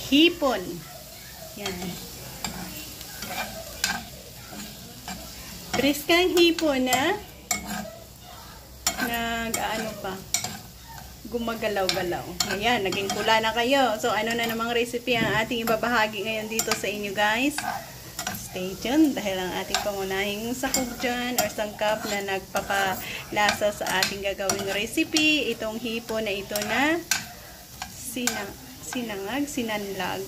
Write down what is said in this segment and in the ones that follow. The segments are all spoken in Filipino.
hipon. Yan. Briskang hipon na nag-ano pa, gumagalaw-galaw. Ayan, naging pula na kayo. So, ano na namang recipe ang ating ibabahagi ngayon dito sa inyo, guys? Stay tuned dahil ang ating pangunahing sakop dyan or sangkap na nagpapalasa sa ating gagawing recipe, itong hipon na ito na sinanlag.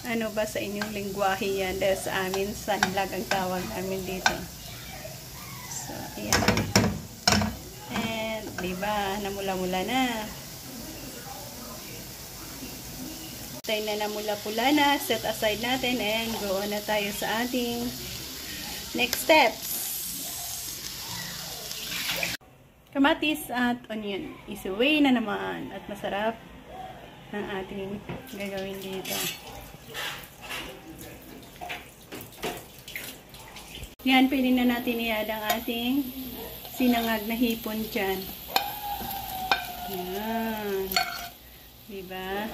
Ano ba sa inyong lingwahe yan? Dahil sa amin, sanlag ang tawag namin dito. So, ayan. And, diba, namula-mula na. Tayo na namula-pula na. Set aside natin and go on na tayo sa ating next steps. Kamatis at onion. Easy way na naman. At masarap ang ating gagawin dito. Yan, pwede na natin i-add ang ating sinangag na hipon dyan. Yan. Diba?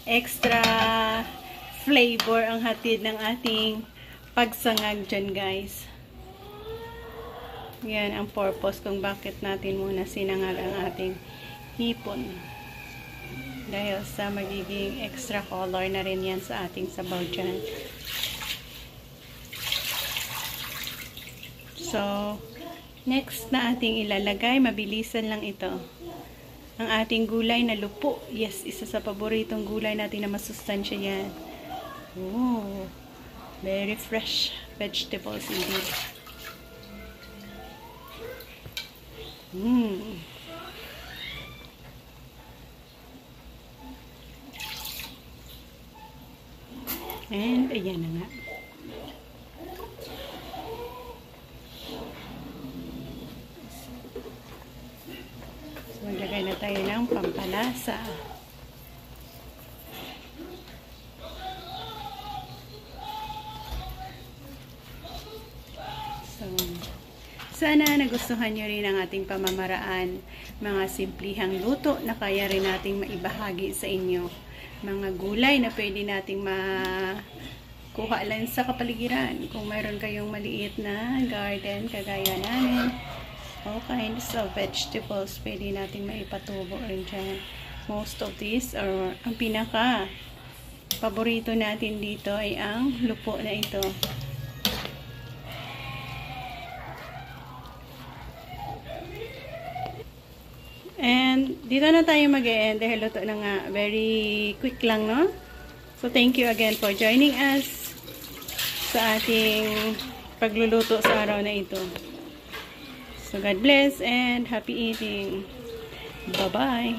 Extra flavor ang hatid ng ating pagsangag dyan, guys. Yan ang purpose kung bakit natin muna sinangag ang ating hipon. Dahil sa magiging extra color na rin yan sa ating sabaw dyan. So, next na ating ilalagay, mabilisan lang ito. Ang ating gulay na lupo. Yes, isa sa paboritong gulay natin na masustansya yan. Oh, very fresh vegetables indeed. And, ayan na nga. Maglagay na tayo ng pampalasa. So, sana nagustuhan nyo rin ang ating pamamaraan. Mga simplihang luto na kaya rin nating maibahagi sa inyo. Mga gulay na pwede nating makuha lang sa kapaligiran. Kung mayroon kayong maliit na garden, kagaya namin, all kinds of vegetables pwede natin maipatubo rin dyan. Most of these are, ang pinaka paborito natin dito ay ang lupo na ito. And dito na tayo mag-e-end dahil luto na nga. Very quick lang, no? So thank you again for joining us sa ating pagluluto sa araw na ito. So God bless and happy eating. Bye-bye.